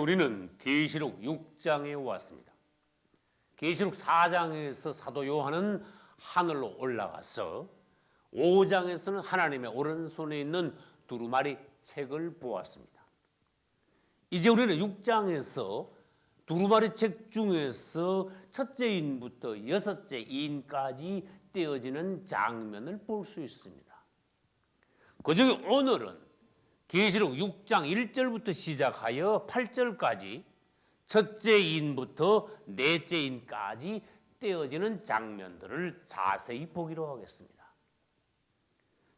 우리는 계시록 6장에 왔습니다. 계시록 4장에서 사도 요한은 하늘로 올라가서 5장에서는 하나님의 오른손에 있는 두루마리 책을 보았습니다. 이제 우리는 6장에서 두루마리 책 중에서 첫째 인부터 여섯째 인까지 떼어지는 장면을 볼 수 있습니다. 그중에 오늘은 계시록 6장 1절부터 시작하여 8절까지 첫째 인부터 넷째 인까지 떼어지는 장면들을 자세히 보기로 하겠습니다.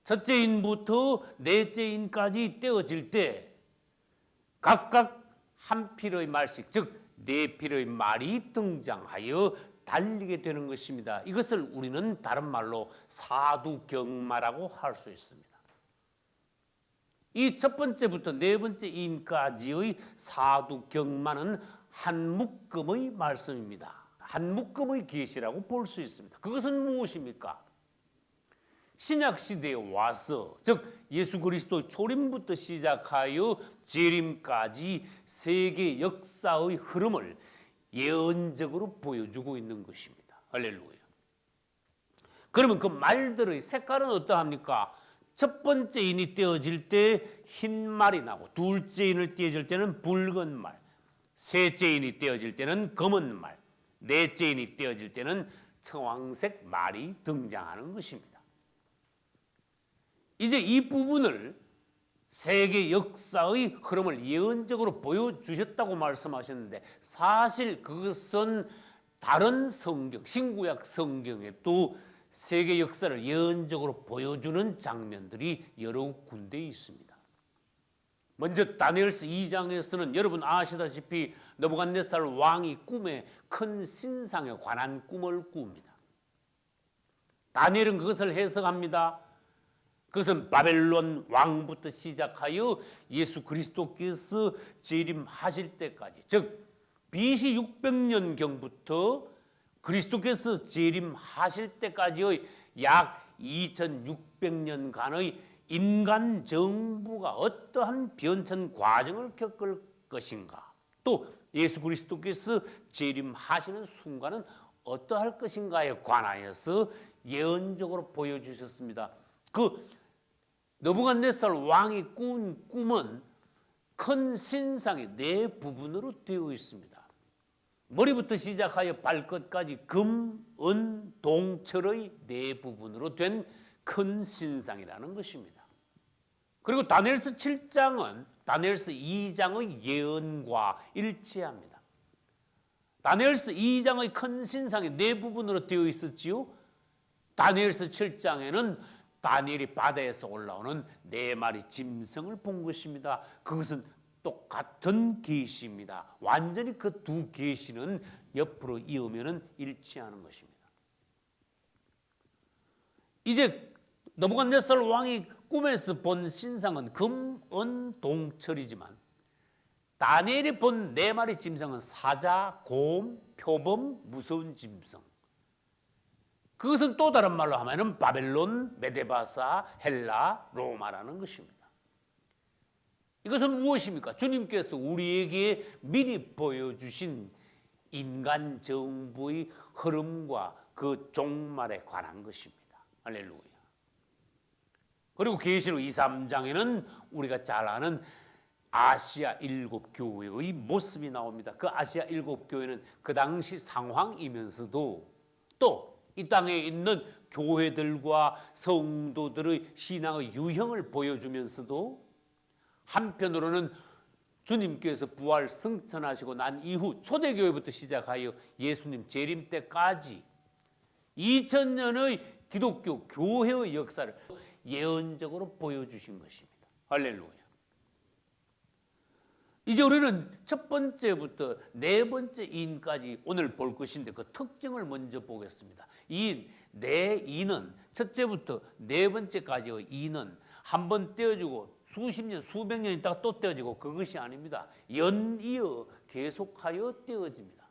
첫째 인부터 넷째 인까지 떼어질 때 각각 한 필의 말씩, 즉 네 필의 말이 등장하여 달리게 되는 것입니다. 이것을 우리는 다른 말로 사두경마라고 할 수 있습니다. 이 첫 번째부터 네 번째 인까지의 사두경마는 한 묶음의 말씀입니다. 한 묶음의 계시라고 볼 수 있습니다. 그것은 무엇입니까? 신약시대에 와서, 즉 예수 그리스도의 초림부터 시작하여 재림까지 세계 역사의 흐름을 예언적으로 보여주고 있는 것입니다. 할렐루야. 그러면 그 말들의 색깔은 어떠합니까? 첫 번째 인이 떼어질 때 흰 말이 나고, 둘째 인을 떼어질 때는 붉은 말, 셋째 인이 떼어질 때는 검은 말, 넷째 인이 떼어질 때는 청황색 말이 등장하는 것입니다. 이제 이 부분을 세계 역사의 흐름을 예언적으로 보여주셨다고 말씀하셨는데, 사실 그것은 다른 성경, 신구약 성경에 또 세계 역사를 예언적으로 보여주는 장면들이 여러 군데 있습니다. 먼저 다니엘서 2장에서는 여러분 아시다시피 느부갓네살 왕이 꿈에 큰 신상에 관한 꿈을 꿉니다. 다니엘은 그것을 해석합니다. 그것은 바벨론 왕부터 시작하여 예수 그리스도께서 재림하실 때까지, 즉 BC 600년경부터 그리스도께서 재림하실 때까지의 약 2600년간의 인간 정부가 어떠한 변천 과정을 겪을 것인가, 또 예수 그리스도께서 재림하시는 순간은 어떠할 것인가에 관하여서 예언적으로 보여주셨습니다. 그 느부갓네살 왕이 꾼 꿈은 큰 신상이 네 부분으로 되어 있습니다. 머리부터 시작하여 발끝까지 금, 은, 동, 철의 네 부분으로 된 큰 신상이라는 것입니다. 그리고 다니엘서 7장은 다니엘서 2장의 예언과 일치합니다. 다니엘서 2장의 큰 신상이 네 부분으로 되어 있었지요. 다니엘서 7장에는 다니엘이 바다에서 올라오는 네 마리 짐승을 본 것입니다. 그것은 똑같은 계시입니다. 완전히 그 두 계시는 옆으로 이으면 일치하는 것입니다. 이제 느부갓네살 왕이 꿈에서 본 신상은 금, 은, 동, 철이지만 다니엘이 본 네 마리 짐승은 사자, 곰, 표범, 무서운 짐승. 그것은 또 다른 말로 하면 바벨론, 메데바사, 헬라, 로마라는 것입니다. 이것은 무엇입니까? 주님께서 우리에게 미리 보여주신 인간 정부의 흐름과 그 종말에 관한 것입니다. 할렐루야. 그리고 계시록 2, 3장에는 우리가 잘 아는 아시아 7교회의 모습이 나옵니다. 그 아시아 7교회는 그 당시 상황이면서도 또 이 땅에 있는 교회들과 성도들의 신앙의 유형을 보여주면서도 한편으로는 주님께서 부활 승천하시고 난 이후 초대교회부터 시작하여 예수님 재림 때까지 2000년의 기독교 교회의 역사를 예언적으로 보여주신 것입니다. 할렐루야. 이제 우리는 첫 번째부터 네 번째 인까지 오늘 볼 것인데 그 특징을 먼저 보겠습니다. 이 네 인은 첫째부터 네 번째까지의 인은 한 번 떼어주고 수십 년, 수백 년 있다가 또 떼어지고 그것이 아닙니다. 연이어 계속하여 떼어집니다.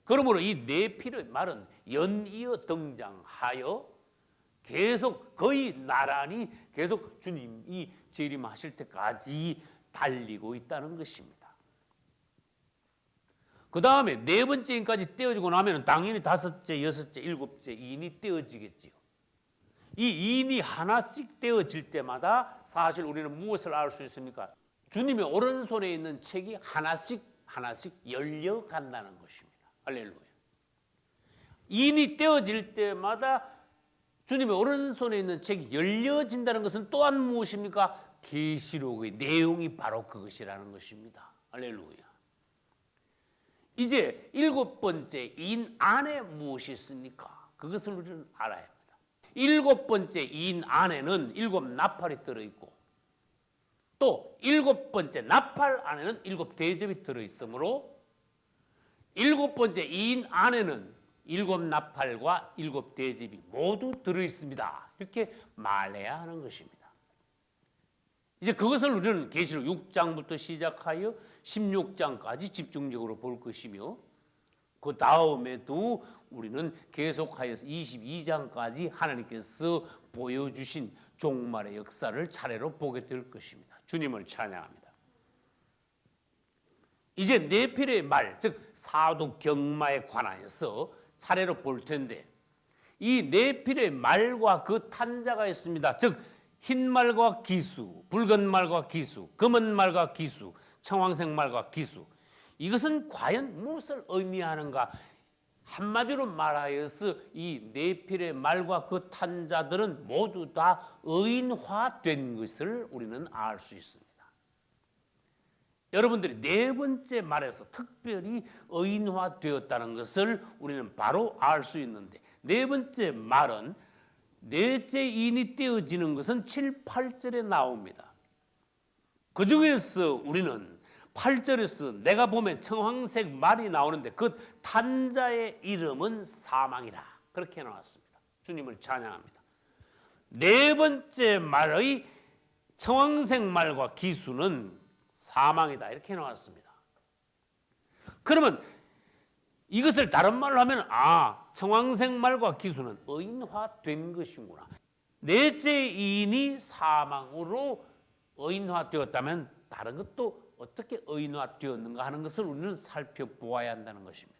그러므로 이 네 필의 말은 연이어 등장하여 계속 거의 나란히 계속 주님이 재림하실 때까지 달리고 있다는 것입니다. 그 다음에 네 번째 인까지 떼어지고 나면 당연히 다섯째, 여섯째, 일곱째 인이 떼어지겠지요. 이 인이 하나씩 떼어질 때마다 사실 우리는 무엇을 알 수 있습니까? 주님의 오른손에 있는 책이 하나씩 열려간다는 것입니다. 할렐루야. 인이 떼어질 때마다 주님의 오른손에 있는 책이 열려진다는 것은 또한 무엇입니까? 계시록의 내용이 바로 그것이라는 것입니다. 할렐루야. 이제 일곱 번째 인 안에 무엇이 있습니까? 그것을 우리는 알아야 합니다. 일곱 번째 인 안에는 일곱 나팔이 들어있고 또 일곱 번째 나팔 안에는 일곱 대접이 들어있으므로 일곱 번째 인 안에는 일곱 나팔과 일곱 대접이 모두 들어있습니다. 이렇게 말해야 하는 것입니다. 이제 그것을 우리는 계시록 6장부터 시작하여 16장까지 집중적으로 볼 것이며 그 다음에도 우리는 계속하여서 22장까지 하나님께서 보여주신 종말의 역사를 차례로 보게 될 것입니다. 주님을 찬양합니다. 이제 네필의 말, 즉 사도 경마에 관하여서 차례로 볼 텐데 이 네필의 말과 그 탄자가 있습니다. 즉 흰 말과 기수, 붉은 말과 기수, 검은 말과 기수, 청황색 말과 기수. 이것은 과연 무엇을 의미하는가? 한마디로 말하여서 이 네필의 말과 그 탄자들은 모두 다 의인화된 것을 우리는 알 수 있습니다. 여러분들이 네 번째 말에서 특별히 의인화되었다는 것을 우리는 바로 알 수 있는데 네 번째 말은 넷째 인이 떼어지는 것은 7, 8절에 나옵니다. 그 중에서 우리는 8절에서 내가 보면 청황색 말이 나오는데 그 탄자의 이름은 사망이라 그렇게 나왔습니다. 주님을 찬양합니다. 네 번째 말의 청황색 말과 기수는 사망이다 이렇게 나왔습니다. 그러면 이것을 다른 말로 하면 청황색 말과 기수는 의인화된 것이구나. 넷째 인이 사망으로 의인화되었다면 다른 것도 어떻게 의인화되었는가 하는 것을 우리는 살펴보아야 한다는 것입니다.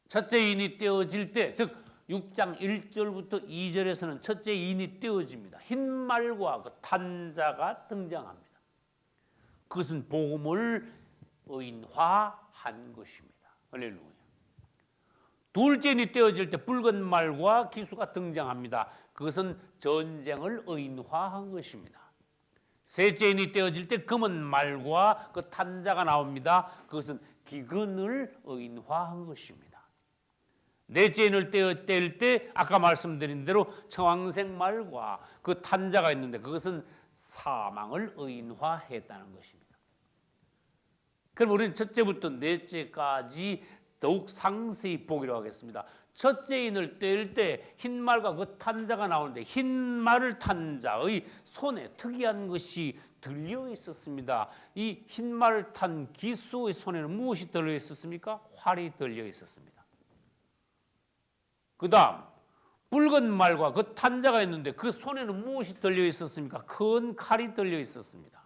첫째 인이 떼어질 때, 즉 6장 1절부터 2절에서는 첫째 인이 떼어집니다. 흰 말과 그 탄자가 등장합니다. 그것은 복음을 의인화한 것입니다. 할렐루야. 둘째 인이 떼어질 때 붉은 말과 기수가 등장합니다. 그것은 전쟁을 의인화한 것입니다. 셋째 인이 떼어질 때 검은 말과 그 탄자가 나옵니다. 그것은 기근을 의인화한 것입니다. 넷째 인을 떼을 때 아까 말씀드린 대로 청황색 말과 그 탄자가 있는데 그것은 사망을 의인화했다는 것입니다. 그럼 우리는 첫째부터 넷째까지 더욱 상세히 보기로 하겠습니다. 첫째 인을 떼을 때 흰 말과 그 탄자가 나오는데 흰 말을 탄자의 손에 특이한 것이 들려 있었습니다. 이 흰 말을 탄 기수의 손에는 무엇이 들려 있었습니까? 활이 들려 있었습니다. 그 다음 붉은 말과 그 탄자가 있는데 그 손에는 무엇이 들려 있었습니까? 큰 칼이 들려 있었습니다.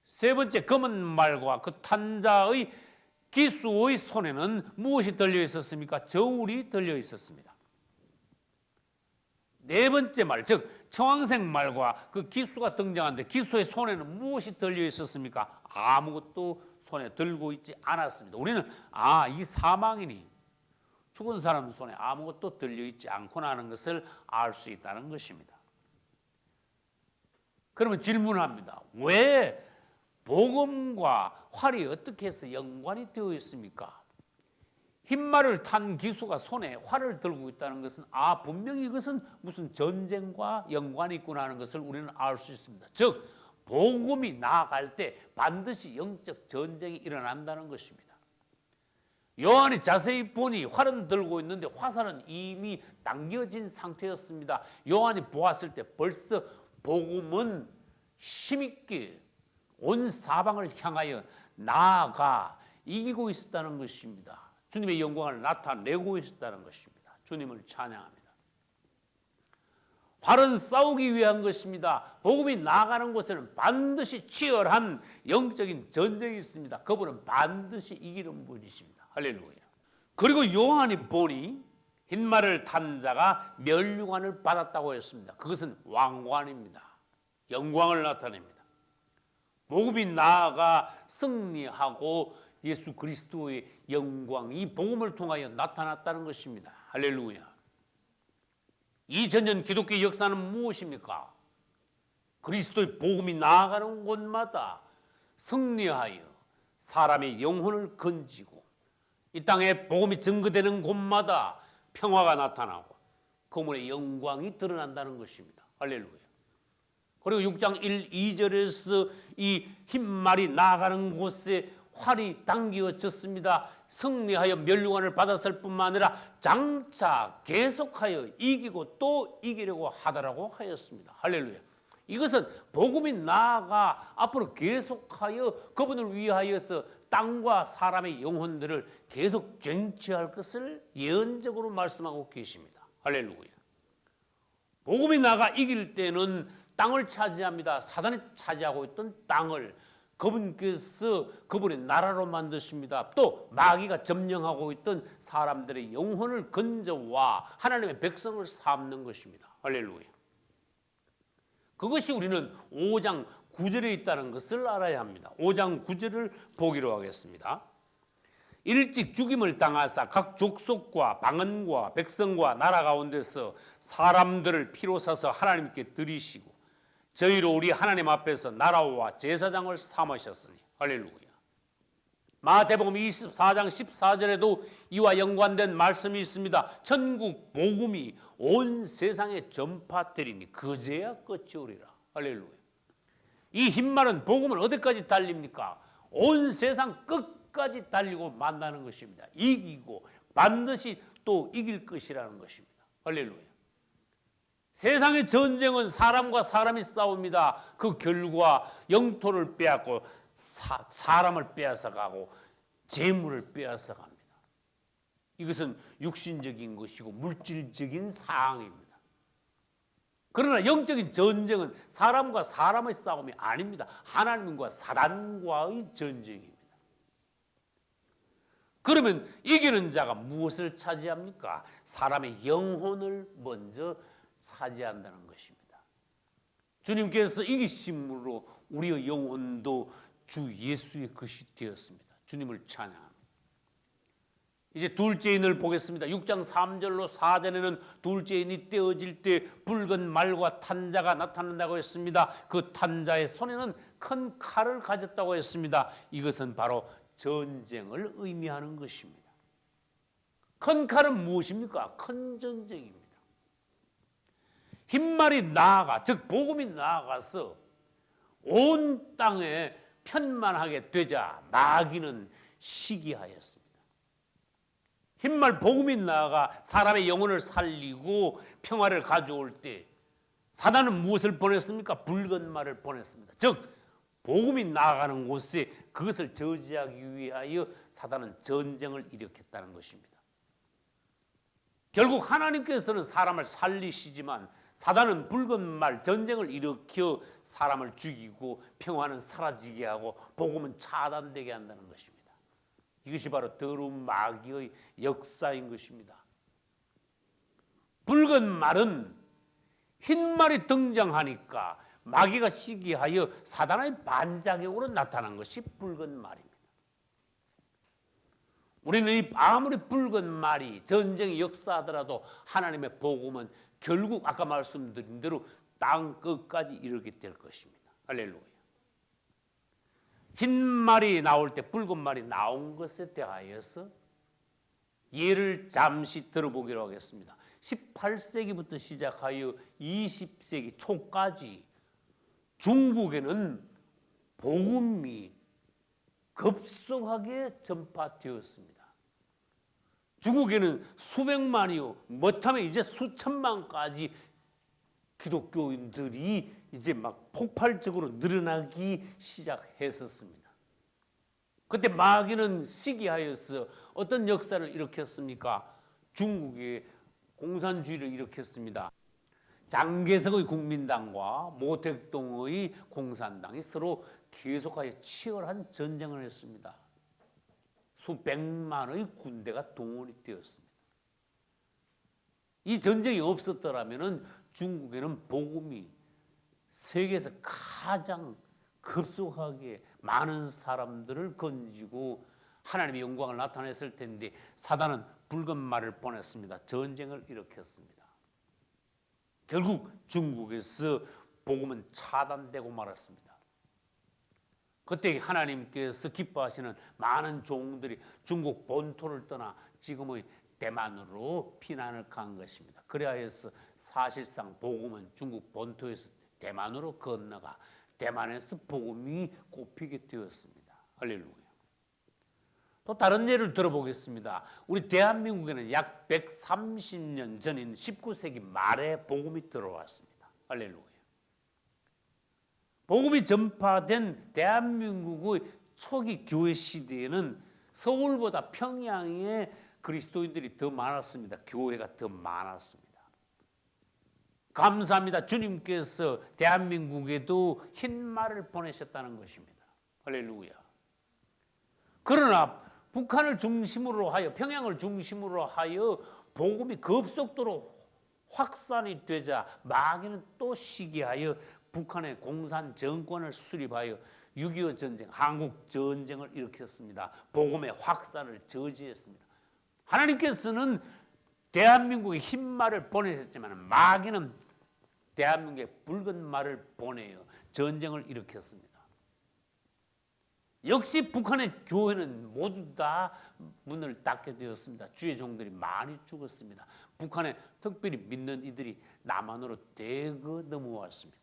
세 번째 검은 말과 그 탄자의 기수의 손에는 무엇이 들려 있었습니까? 저울이 들려 있었습니다. 네 번째 말, 즉 청황색 말과 그 기수가 등장하는데 기수의 손에는 무엇이 들려 있었습니까? 아무것도 손에 들고 있지 않았습니다. 우리는 이 사망인이 죽은 사람 손에 아무것도 들려 있지 않구나 하는 것을 알 수 있다는 것입니다. 그러면 질문합니다. 왜 복음과 활이 어떻게 해서 연관이 되어 있습니까? 흰말을 탄 기수가 손에 활을 들고 있다는 것은 분명히 이것은 무슨 전쟁과 연관이 있구나 하는 것을 우리는 알 수 있습니다. 즉 복음이 나아갈 때 반드시 영적 전쟁이 일어난다는 것입니다. 요한이 자세히 보니 활은 들고 있는데 화살은 이미 당겨진 상태였습니다. 요한이 보았을 때 벌써 복음은 힘있게 온 사방을 향하여 나아가 이기고 있었다는 것입니다. 주님의 영광을 나타내고 있었다는 것입니다. 주님을 찬양합니다. 활은 싸우기 위한 것입니다. 복음이 나아가는 곳에는 반드시 치열한 영적인 전쟁이 있습니다. 그분은 반드시 이기는 분이십니다. 할렐루야. 그리고 요한이 보니 흰말을 탄 자가 면류관을 받았다고 했습니다. 그것은 왕관입니다. 영광을 나타냅니다. 복음이 나아가 승리하고 예수 그리스도의 영광이 복음을 통하여 나타났다는 것입니다. 할렐루야. 2000년 기독교 역사는 무엇입니까? 그리스도의 복음이 나아가는 곳마다 승리하여 사람의 영혼을 건지고 이 땅에 복음이 증거되는 곳마다 평화가 나타나고 그분의 영광이 드러난다는 것입니다. 할렐루야. 그리고 6장 1, 2절에서 이 흰말이 나아가는 곳에 활이 당겨졌습니다. 승리하여 면류관을 받았을 뿐만 아니라 장차 계속하여 이기고 또 이기려고 하더라고 하였습니다. 할렐루야. 이것은 복음이 나아가 앞으로 계속하여 그분을 위하여서 땅과 사람의 영혼들을 계속 쟁취할 것을 예언적으로 말씀하고 계십니다. 할렐루야. 복음이 나아가 이길 때는 땅을 차지합니다. 사단이 차지하고 있던 땅을 그분께서 그분의 나라로 만드십니다. 또 마귀가 점령하고 있던 사람들의 영혼을 건져와 하나님의 백성을 삼는 것입니다. 할렐루야. 그것이 우리는 5장 9절에 있다는 것을 알아야 합니다. 5장 9절을 보기로 하겠습니다. 일찍 죽임을 당하사 각 족속과 방언과 백성과 나라 가운데서 사람들을 피로 사서 하나님께 드리시고 저희로 우리 하나님 앞에서 나라와 제사장을 삼으셨으니. 할렐루야. 마태복음 24장 14절에도 이와 연관된 말씀이 있습니다. 천국 복음이 온 세상에 전파되리니 그제야 끝이 오리라. 할렐루야. 이 흰말은 복음을 어디까지 달립니까? 온 세상 끝까지 달리고 만나는 것입니다. 이기고 반드시 또 이길 것이라는 것입니다. 할렐루야. 세상의 전쟁은 사람과 사람이 싸웁니다. 그 결과 영토를 빼앗고 사람을 빼앗아가고 재물을 빼앗아갑니다. 이것은 육신적인 것이고 물질적인 상황입니다. 그러나 영적인 전쟁은 사람과 사람의 싸움이 아닙니다. 하나님과 사단과의 전쟁입니다. 그러면 이기는 자가 무엇을 차지합니까? 사람의 영혼을 먼저 차지한다는 것입니다. 주님께서 이기심으로 우리의 영혼도 주 예수의 것이 되었습니다. 주님을 찬양합니다. 이제 둘째인을 보겠습니다. 6장 3절로 4절에는 둘째인이 떼어질 때 붉은 말과 탄자가 나타난다고 했습니다. 그 탄자의 손에는 큰 칼을 가졌다고 했습니다. 이것은 바로 전쟁을 의미하는 것입니다. 큰 칼은 무엇입니까? 큰 전쟁입니다. 흰말이 나아가, 즉 복음이 나아가서 온 땅에 편만하게 되자 마귀는 시기하였습니다. 흰말 복음이 나아가 사람의 영혼을 살리고 평화를 가져올 때 사단은 무엇을 보냈습니까? 붉은 말을 보냈습니다. 즉 복음이 나아가는 곳에 그것을 저지하기 위하여 사단은 전쟁을 일으켰다는 것입니다. 결국 하나님께서는 사람을 살리시지만 사단은 붉은 말 전쟁을 일으켜 사람을 죽이고 평화는 사라지게 하고 복음은 차단되게 한다는 것입니다. 이것이 바로 더러운 마귀의 역사인 것입니다. 붉은 말은 흰 말이 등장하니까 마귀가 시기하여 사단의 반작용으로 나타난 것이 붉은 말입니다. 우리는 아무리 붉은 말이 전쟁이 역사하더라도 하나님의 복음은 결국 아까 말씀드린 대로 땅 끝까지 이르게 될 것입니다. 할렐루야. 흰 말이 나올 때 붉은 말이 나온 것에 대하여서 예를 잠시 들어보기로 하겠습니다. 18세기부터 시작하여 20세기 초까지 중국에는 복음이 급속하게 전파되었습니다. 중국에는 수백만이요, 못하면 이제 수천만까지 기독교인들이 이제 막 폭발적으로 늘어나기 시작했었습니다. 그때 마귀는 시기하여서 어떤 역사를 일으켰습니까? 중국에 공산주의를 일으켰습니다. 장개석의 국민당과 모택동의 공산당이 서로 계속하여 치열한 전쟁을 했습니다. 수백만의 군대가 동원이 되었습니다. 이 전쟁이 없었더라면 중국에는 복음이 세계에서 가장 급속하게 많은 사람들을 건지고 하나님의 영광을 나타냈을 텐데 사단은 붉은 말을 보냈습니다. 전쟁을 일으켰습니다. 결국 중국에서 복음은 차단되고 말았습니다. 그때 하나님께서 기뻐하시는 많은 종들이 중국 본토를 떠나 지금의 대만으로 피난을 간 것입니다. 그래야 해서 사실상 복음은 중국 본토에서 대만으로 건너가 대만에서 복음이 꼽히게 되었습니다. 할렐루야. 또 다른 예를 들어보겠습니다. 우리 대한민국에는 약 130년 전인 19세기 말에 복음이 들어왔습니다. 할렐루야. 복음이 전파된 대한민국의 초기 교회 시대에는 서울보다 평양에 그리스도인들이 더 많았습니다. 교회가 더 많았습니다. 감사합니다. 주님께서 대한민국에도 흰말을 보내셨다는 것입니다. 할렐루야. 그러나 북한을 중심으로 하여 평양을 중심으로 하여 복음이 급속도로 확산이 되자 마귀는 또 시기하여 북한의 공산 정권을 수립하여 6.25 전쟁, 한국 전쟁을 일으켰습니다. 복음의 확산을 저지했습니다. 하나님께서는 대한민국에 흰 말을 보내셨지만 마귀는 대한민국에 붉은 말을 보내어 전쟁을 일으켰습니다. 역시 북한의 교회는 모두 다 문을 닫게 되었습니다. 주의 종들이 많이 죽었습니다. 북한에 특별히 믿는 이들이 남한으로 대거 넘어왔습니다.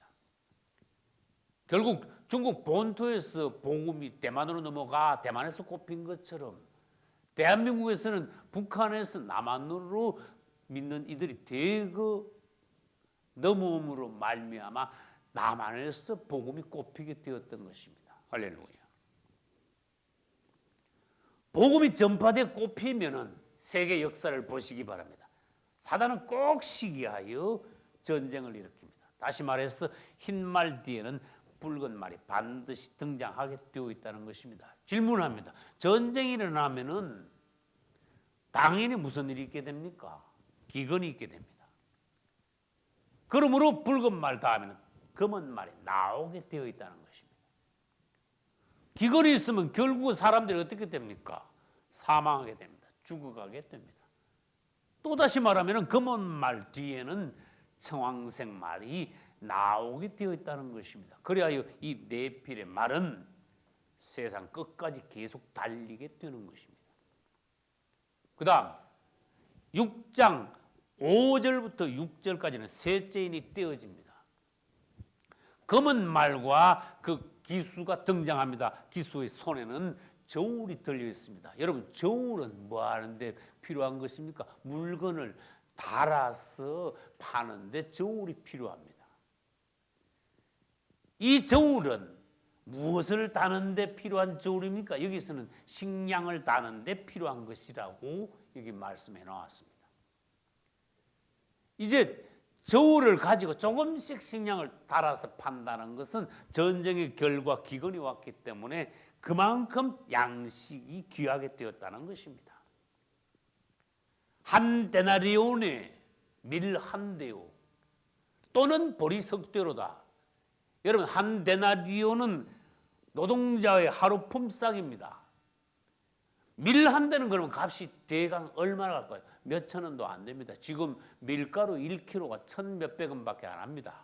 결국 중국 본토에서 복음이 대만으로 넘어가 대만에서 꼽힌 것처럼 대한민국에서는 북한에서 남한으로 믿는 이들이 대거 넘어옴으로 말미암아 남한에서 복음이 꼽히게 되었던 것입니다. 할렐루야. 복음이 전파돼 꼽히면은 세계 역사를 보시기 바랍니다. 사단은 꼭 시기하여 전쟁을 일으킵니다. 다시 말해서 흰말 뒤에는 붉은 말이 반드시 등장하게 되어 있다는 것입니다. 질문합니다. 전쟁이 일어나면은 당연히 무슨 일이 있게 됩니까? 기근이 있게 됩니다. 그러므로 붉은 말 다음에는 검은 말이 나오게 되어 있다는 것입니다. 기근이 있으면 결국 사람들이 어떻게 됩니까? 사망하게 됩니다. 죽어가게 됩니다. 또다시 말하면 검은 말 뒤에는 청황색 말이 나오게 되어 있다는 것입니다. 그래야 이 네필의 말은 세상 끝까지 계속 달리게 되는 것입니다. 그 다음 6장 5절부터 6절까지는 셋째인이 떼어집니다. 검은 말과 그 기수가 등장합니다. 기수의 손에는 저울이 들려 있습니다. 여러분 저울은 뭐 하는데 필요한 것입니까? 물건을 달아서 파는데 저울이 필요합니다. 이 저울은 무엇을 다는데 필요한 저울입니까? 여기서는 식량을 다는데 필요한 것이라고 여기 말씀해 나왔습니다. 이제 저울을 가지고 조금씩 식량을 달아서 판다는 것은 전쟁의 결과 기근이 왔기 때문에 그만큼 양식이 귀하게 되었다는 것입니다. 한 데나리온에 밀 한 대요 또는 보리석대로다. 여러분 한 데나리온은 노동자의 하루 품삯입니다. 밀 한 대는 그러면 값이 대강 얼마나 갈까요? 몇천 원도 안 됩니다. 지금 밀가루 1kg가 1,000몇백 원밖에 안 합니다.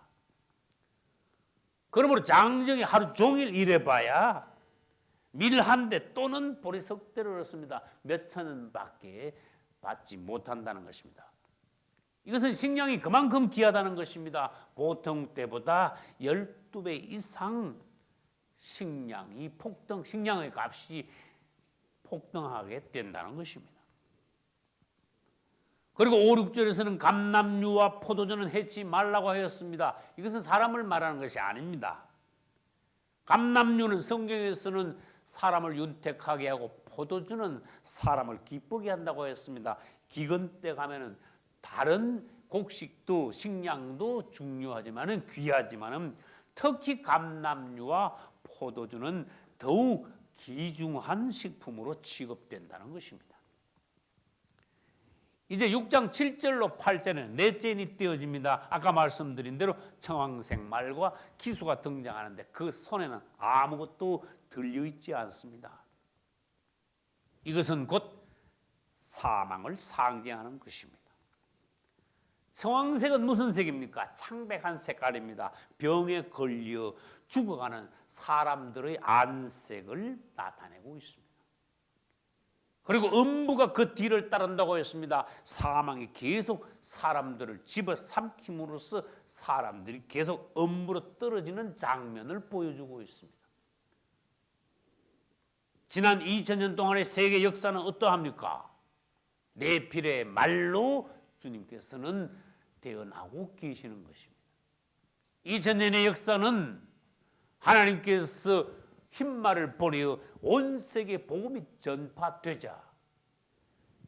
그러므로 장정이 하루 종일 일해봐야 밀 한 대 또는 보리석대를 얻습니다. 몇천 원밖에 받지 못한다는 것입니다. 이것은 식량이 그만큼 귀하다는 것입니다. 보통 때보다 12배 이상 식량의 값이 폭등하게 된다는 것입니다. 그리고 5, 6절에서는 감람류와 포도주는 해치 말라고 하였습니다. 이것은 사람을 말하는 것이 아닙니다. 감람류는 성경에서는 사람을 윤택하게 하고 포도주는 사람을 기쁘게 한다고 했습니다. 기근 때 가면은 다른 곡식도 식량도 중요하지만은 귀하지만은 특히 감람류와 포도주는 더욱 귀중한 식품으로 취급된다는 것입니다. 이제 6장 7절로 8절에는 넷째 인이 떼어집니다. 아까 말씀드린 대로 청황색 말과 기수가 등장하는데 그 손에는 아무것도 들려있지 않습니다. 이것은 곧 사망을 상징하는 것입니다. 청황색은 무슨 색입니까? 창백한 색깔입니다. 병에 걸려 죽어가는 사람들의 안색을 나타내고 있습니다. 그리고 음부가 그 뒤를 따른다고 했습니다. 사망이 계속 사람들을 집어삼킴으로써 사람들이 계속 음부로 떨어지는 장면을 보여주고 있습니다. 지난 2000년 동안의 세계 역사는 어떠합니까? 네필의 말로 주님께서는 태어나고 계시는 것입니다. 2000년의 역사는 하나님께서 흰말을 보내어 온 세계 복음이 전파되자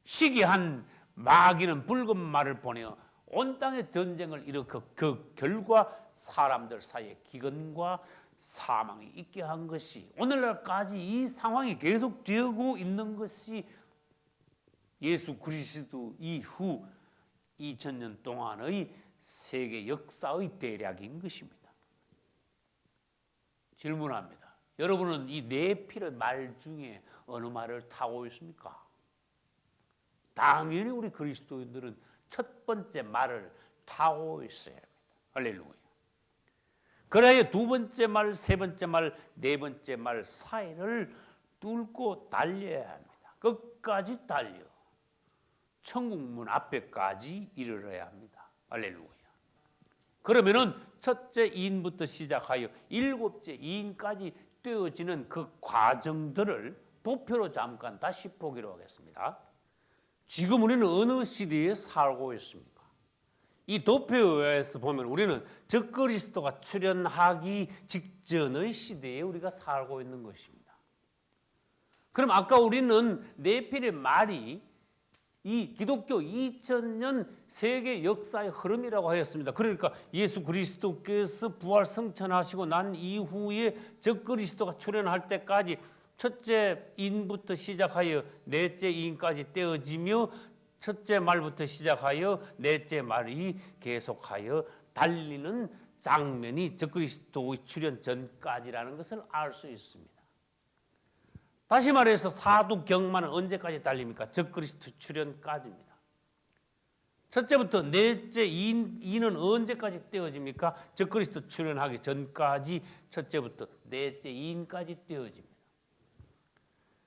시기한 마귀는 붉은 말을 보내어 온 땅에 전쟁을 일으켜 그 결과 사람들 사이에 기근과 사망이 있게 한 것이 오늘날까지 이 상황이 계속되고 있는 것이 예수 그리스도 이후 2000년 동안의 세계 역사의 대략인 것입니다. 질문합니다. 여러분은 이 네필의 말 중에 어느 말을 타고 있습니까? 당연히 우리 그리스도인들은 첫 번째 말을 타고 있어야 합니다. 할렐루야. 그래야 두 번째 말, 세 번째 말, 네 번째 말 사이를 뚫고 달려야 합니다. 끝까지 달려 천국 문 앞에까지 이르러야 합니다. 할렐루야. 그러면은 첫째 인부터 시작하여 일곱째 인까지 떼어지는 그 과정들을 도표로 잠깐 다시 보기로 하겠습니다. 지금 우리는 어느 시대에 살고 있습니까? 이 도표에서 보면 우리는 적그리스도가 출현하기 직전의 시대에 우리가 살고 있는 것입니다. 그럼 아까 우리는 네필의 말이 이 기독교 2000년 세계 역사의 흐름이라고 하였습니다. 그러니까 예수 그리스도께서 부활 승천하시고 난 이후에 적그리스도가 출현할 때까지 첫째 인부터 시작하여 넷째 인까지 떼어지며 첫째 말부터 시작하여 넷째 말이 계속하여 달리는 장면이 적그리스도의 출현 전까지라는 것을 알 수 있습니다. 다시 말해서 사두경마는 언제까지 달립니까? 적그리스도 출현까지입니다. 첫째부터 넷째 인은 언제까지 떼어집니까? 적그리스도 출현하기 전까지 첫째부터 넷째 인까지 떼어집니다.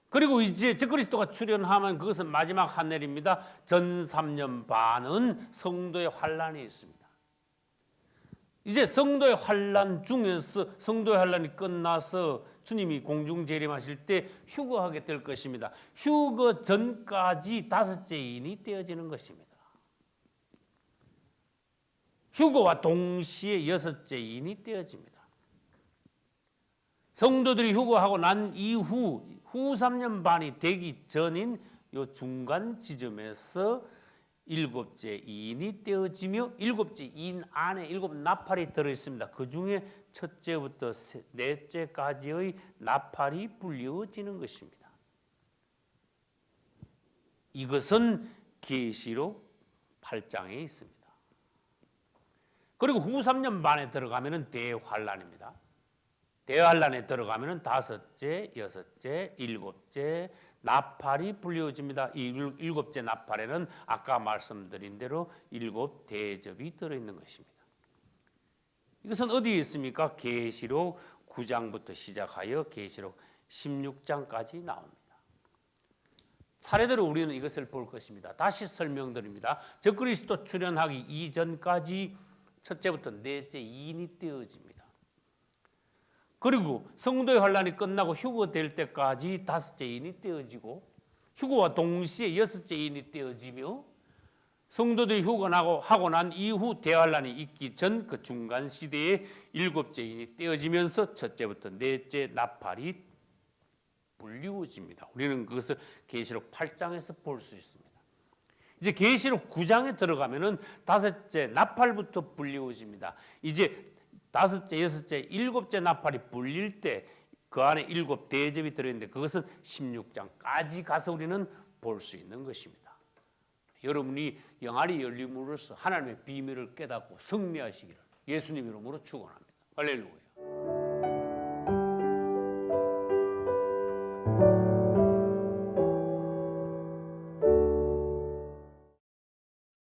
그리고 이제 적그리스도가 출현하면 그것은 마지막 하늘입니다. 전 3년 반은 성도의 환란이 있습니다. 이제 성도의 환란 중에서 성도의 환란이 끝나서 주님이 공중 재림하실 때 휴거하게 될 것입니다. 휴거 전까지 다섯째 인이 떼어지는 것입니다. 휴거와 동시에 여섯째 인이 떼어집니다. 성도들이 휴거하고 난 이후 후 3년 반이 되기 전인 요 중간 지점에서 일곱째 인이 떼어지며 일곱째 인 안에 일곱 나팔이 들어있습니다. 그 중에 첫째부터 넷째까지의 나팔이 불려지는 것입니다. 이것은 계시록 8장에 있습니다. 그리고 후 3년 반에 들어가면 대환란입니다. 대환란에 들어가면 다섯째, 여섯째, 일곱째 나팔이 불려집니다. 이 일곱째 나팔에는 아까 말씀드린 대로 일곱 대접이 들어있는 것입니다. 이것은 어디에 있습니까? 계시록 9장부터 시작하여 계시록 16장까지 나옵니다. 차례대로 우리는 이것을 볼 것입니다. 다시 설명드립니다. 적그리스도 출현하기 이전까지 첫째부터 넷째 인이 떼어집니다. 그리고 성도의 환란이 끝나고 휴거될 때까지 다섯째 인이 떼어지고 휴거와 동시에 여섯째 인이 떼어지며 성도들이 휴거하고 난 이후 대환란이 있기 전 그 중간 시대에 일곱째 인이 떼어지면서 첫째부터 넷째 나팔이 불리워집니다. 우리는 그것을 계시록 8장에서 볼 수 있습니다. 이제 계시록 9장에 들어가면은 다섯째 나팔부터 불리워집니다. 이제 다섯째, 여섯째, 일곱째 나팔이 불릴 때 그 안에 일곱 대접이 들어있는데 그것은 16장까지 가서 우리는 볼 수 있는 것입니다. 여러분이 영안이 열림으로써 하나님의 비밀을 깨닫고 승리하시기를 예수님 이름으로 축원합니다. 할렐루야.